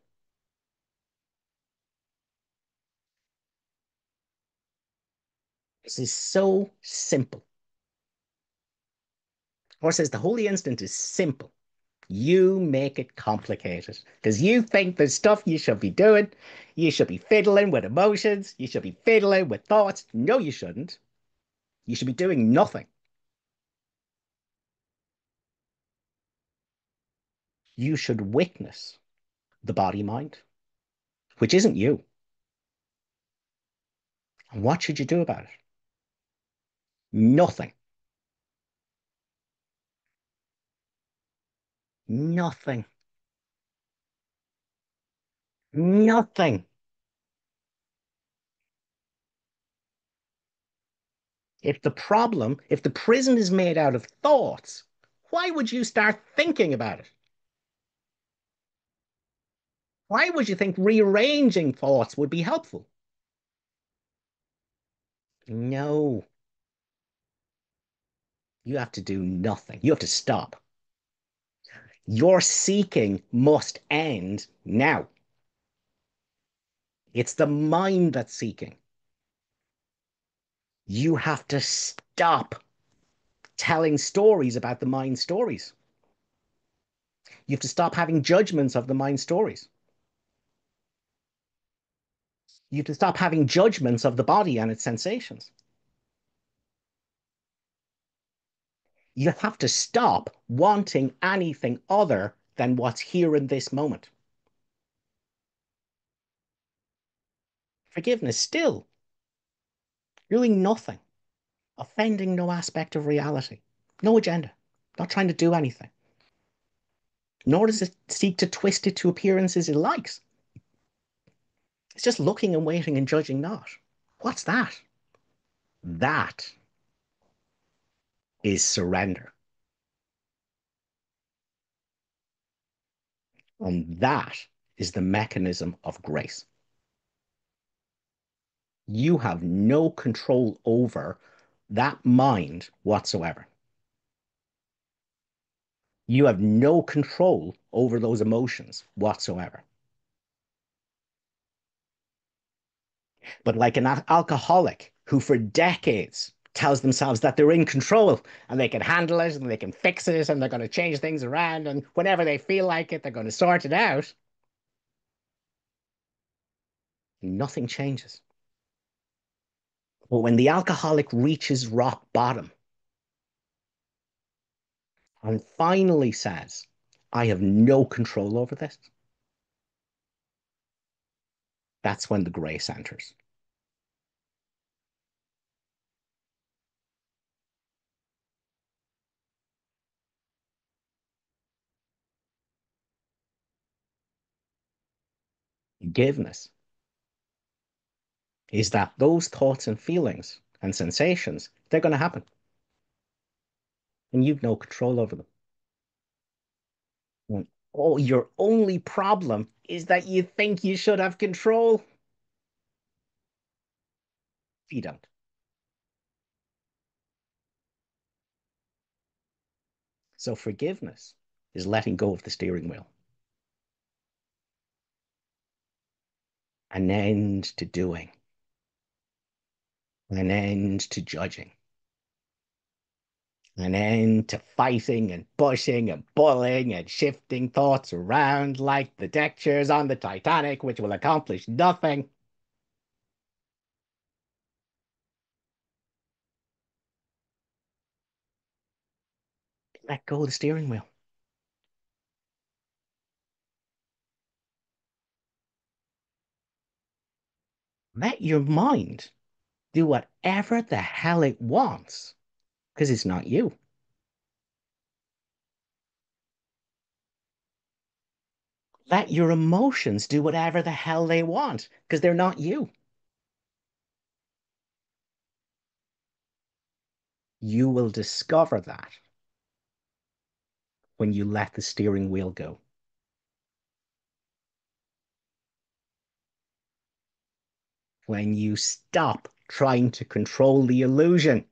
This is so simple. Or says the holy instant is simple. You make it complicated because you think there's stuff you should be doing. You should be fiddling with emotions. You should be fiddling with thoughts. No, you shouldn't. You should be doing nothing. You should witness the body mind, which isn't you. And what should you do about it? Nothing. Nothing. Nothing. If the prison is made out of thoughts, why would you start thinking about it? Why would you think rearranging thoughts would be helpful? No, you have to do nothing. You have to stop. Your seeking must end now. It's the mind that's seeking. You have to stop telling stories about the mind stories. You have to stop having judgments of the mind stories. You have to stop having judgments of the body and its sensations. You have to stop wanting anything other than what's here in this moment. Forgiveness still doing nothing, offending no aspect of reality, no agenda, not trying to do anything. Nor does it seek to twist it to appearances it likes. It's just looking and waiting and judging not. What's that? That is surrender. And that is the mechanism of grace. You have no control over that mind whatsoever. You have no control over those emotions whatsoever. But like an alcoholic who for decades tells themselves that they're in control and they can handle it and they can fix it and they're going to change things around and whenever they feel like it, they're going to sort it out, nothing changes. But when the alcoholic reaches rock bottom and finally says, I have no control over this, that's when the grace enters. Forgiveness is that those thoughts and feelings and sensations, they're going to happen and you've no control over them. And, oh, your only problem is that you think you should have control. You don't. So forgiveness is letting go of the steering wheel. An end to doing, an end to judging. An end to fighting and pushing and pulling and shifting thoughts around like the deck chairs on the Titanic, which will accomplish nothing. Let go of the steering wheel. Let your mind do whatever the hell it wants, because it's not you. Let your emotions do whatever the hell they want, because they're not you. You will discover that when you let the steering wheel go. When you stop trying to control the illusion.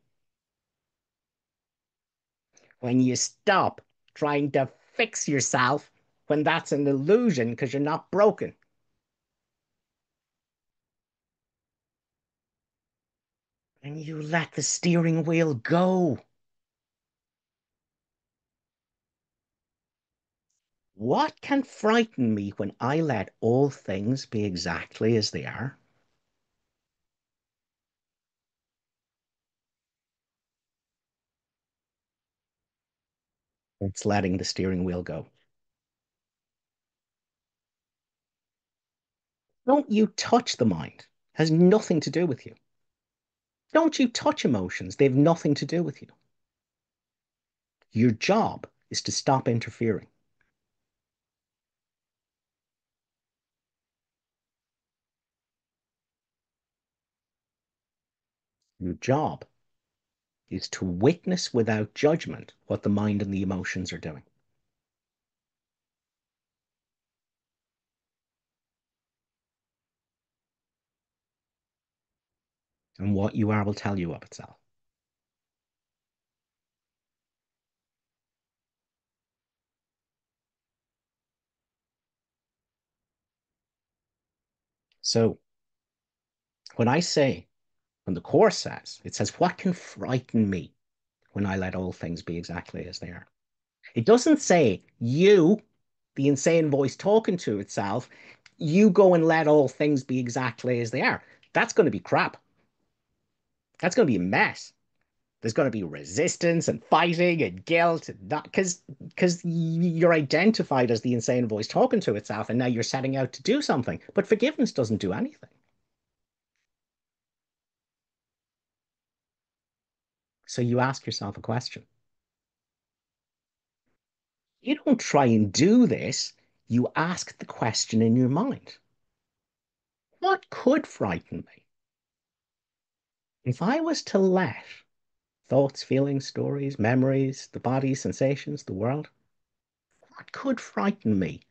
When you stop trying to fix yourself when that's an illusion because you're not broken. And you let the steering wheel go. What can frighten me when I let all things be exactly as they are? It's letting the steering wheel go. Don't you touch the mind. It has nothing to do with you. Don't you touch emotions. They have nothing to do with you. Your job is to stop interfering. Your job is to witness without judgment what the mind and the emotions are doing. And what you are will tell you of itself. So when I say, when the Course says, it says, what can frighten me when I let all things be exactly as they are? It doesn't say you, the insane voice talking to itself, you go and let all things be exactly as they are. That's going to be crap. That's going to be a mess. There's going to be resistance and fighting and guilt and not because you're identified as the insane voice talking to itself and now you're setting out to do something. But forgiveness doesn't do anything. So you ask yourself a question. You don't try and do this. You ask the question in your mind. What could frighten me? If I was to let thoughts, feelings, stories, memories, the body, sensations, the world, what could frighten me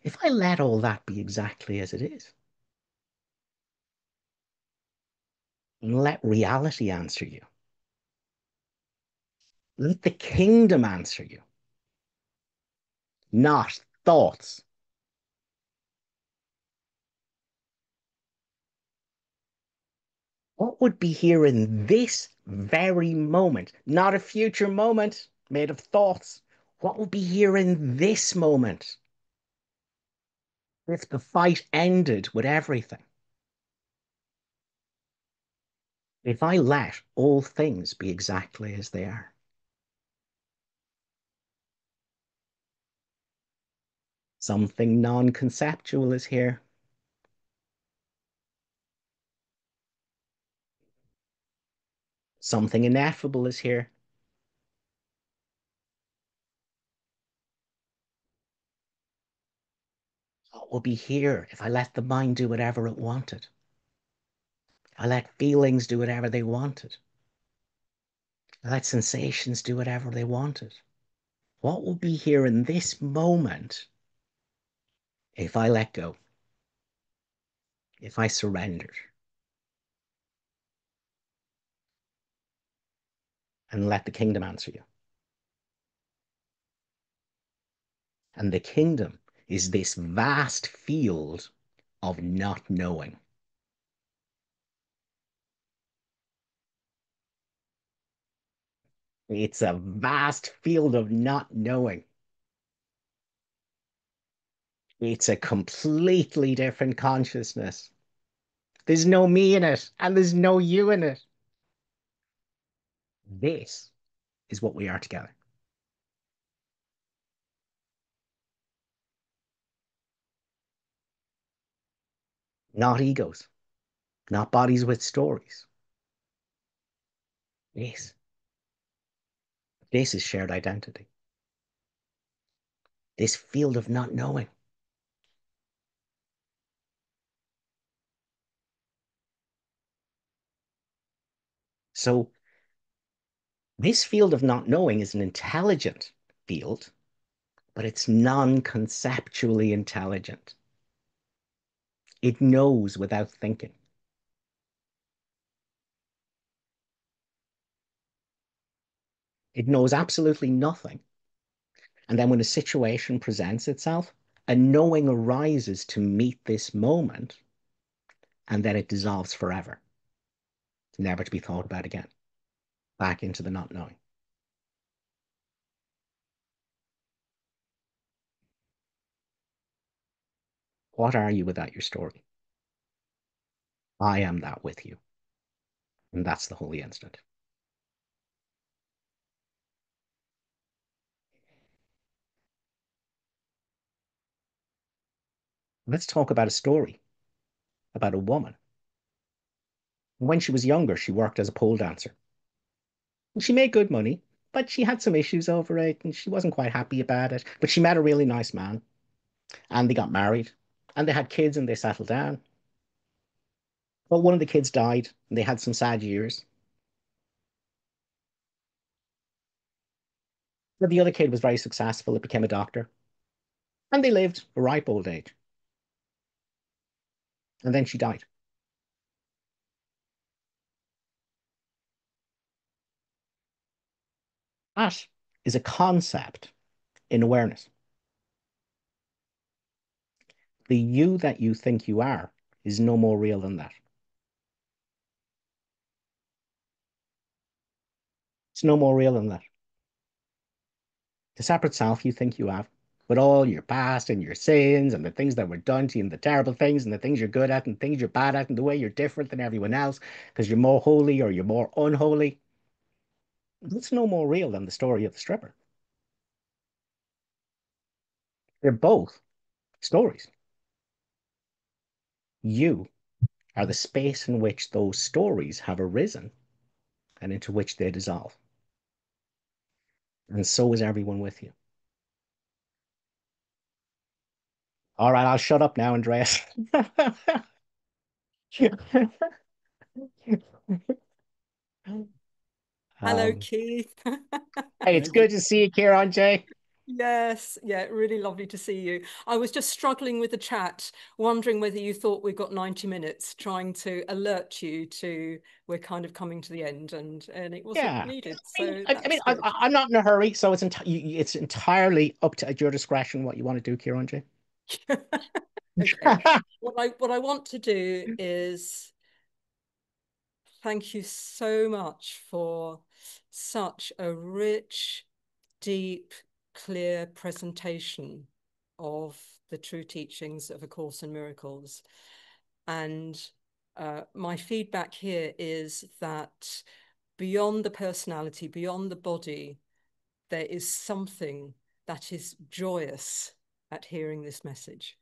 if I let all that be exactly as it is? And let reality answer you. Let the kingdom answer you, not thoughts. What would be here in this very moment, not a future moment made of thoughts? What would be here in this moment if the fight ended with everything? If I let all things be exactly as they are. Something non-conceptual is here. Something ineffable is here. What will be here if I let the mind do whatever it wanted? I let feelings do whatever they wanted. I let sensations do whatever they wanted. What will be here in this moment if I let go? If I surrendered and let the kingdom answer you? And the kingdom is this vast field of not knowing. It's a vast field of not knowing. It's a completely different consciousness. There's no me in it, and there's no you in it. This is what we are together. Not egos, not bodies with stories. This, this is shared identity. This field of not knowing. So this field of not knowing is an intelligent field, but it's non-conceptually intelligent. It knows without thinking. It knows absolutely nothing. And then when a situation presents itself, a knowing arises to meet this moment, and then it dissolves forever, never to be thought about again, back into the not knowing. What are you without your story? I am that with you. And that's the holy instant. Let's talk about a story about a woman. When she was younger, she worked as a pole dancer. She made good money, but she had some issues over it and she wasn't quite happy about it. But she met a really nice man and they got married and they had kids and they settled down. But one of the kids died and they had some sad years. But the other kid was very successful. It became a doctor and they lived a ripe old age. And then she died. That is a concept in awareness. The you that you think you are is no more real than that. It's no more real than that. The separate self you think you have, with all your past and your sins and the things that were done to you and the terrible things and the things you're good at and things you're bad at and the way you're different than everyone else because you're more holy or you're more unholy, that's no more real than the story of the stripper. They're both stories. You are the space in which those stories have arisen and into which they dissolve. And so is everyone with you. All right, I'll shut up now, Andreas. Hello, um, Keith. hey, it's Maybe. good to see you, Kieran Jay. Yes, yeah, really lovely to see you. I was just struggling with the chat, wondering whether you thought we got 90 minutes, trying to alert you to we're kind of coming to the end, and it wasn't Yeah. needed. I mean, So I that's mean, good. I'm not in a hurry, so it's entirely up to at your discretion what you want to do, Kieran Jay. Okay. What I want to do is thank you so much for such a rich, deep, clear presentation of the true teachings of A Course in Miracles. And my feedback here is that beyond the personality, beyond the body, there is something that is joyous at hearing this message.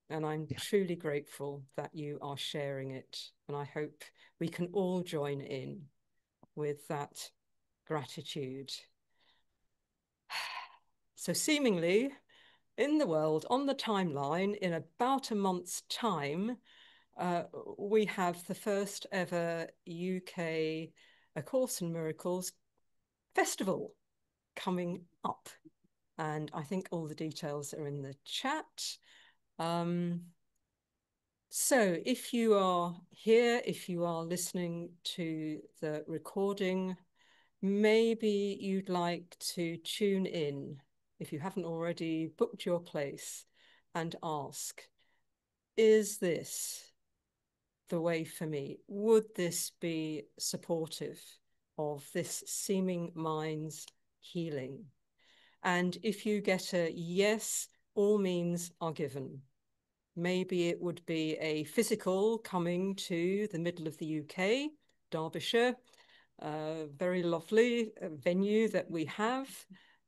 And I'm Yeah. truly grateful that you are sharing it. And I hope we can all join in with that gratitude. So, seemingly, in the world, on the timeline, in about a month's time, we have the first ever UK A Course in Miracles festival coming up. And I think all the details are in the chat. So if you are here, if you are listening to the recording, maybe you'd like to tune in, if you haven't already booked your place, and ask, is this the way for me? Would this be supportive of this seeming mind's healing. And if you get a yes, all means are given. Maybe it would be a physical coming to the middle of the UK, Derbyshire, very lovely venue that we have.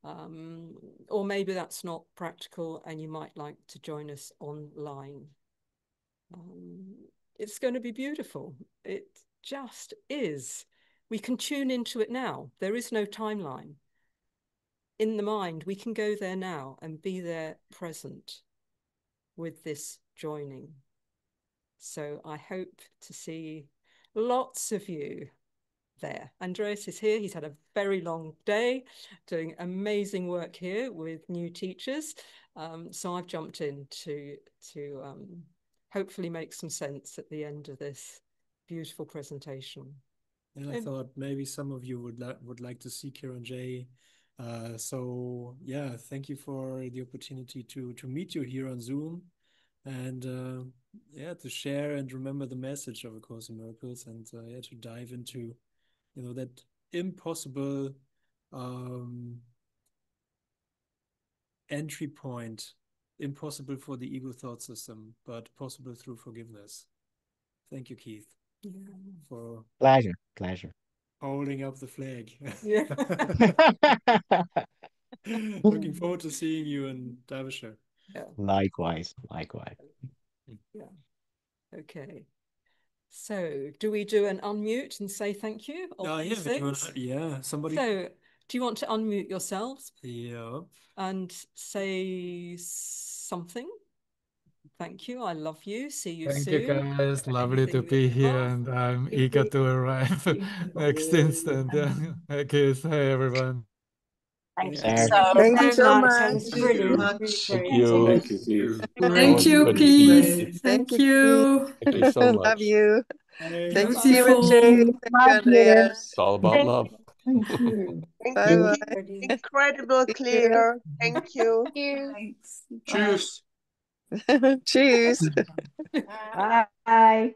Or maybe that's not practical and you might like to join us online. It's going to be beautiful. It just is. We can tune into it now. There is no timeline. In the mind, we can go there now and be there present with this joining. So I hope to see lots of you there. Andreas is here. He's had a very long day doing amazing work here with new teachers. So I've jumped in to hopefully make some sense at the end of this beautiful presentation. And I thought maybe some of you would like to see Kira and Jay. So yeah, thank you for the opportunity to meet you here on Zoom, and yeah, to share and remember the message of A Course in Miracles, and yeah, to dive into that impossible entry point, impossible for the ego thought system, but possible through forgiveness. Thank you, Keith, for Pleasure. holding up the flag. Yeah. Looking forward to seeing you in Derbyshire. Yeah. Likewise. Yeah. Okay. So do we do an unmute and say thank you? Yeah, somebody. So do you want to unmute yourselves? Yeah. And say something? Thank you. I love you. See you soon. Thank you, guys. Lovely to be here, and I'm eager to arrive next instant. Okay, hey, everyone. Thank you Thank so much. That was brilliant. Thank Really you. great. Thank you, Keith. Thank you. Thank you so much. Love you. Thank you, Beautiful. Jay. Thank you, Andreas. It's all about love. Thank you. Bye-bye. Incredible clear. Thank you. Cheers. Cheers. Bye.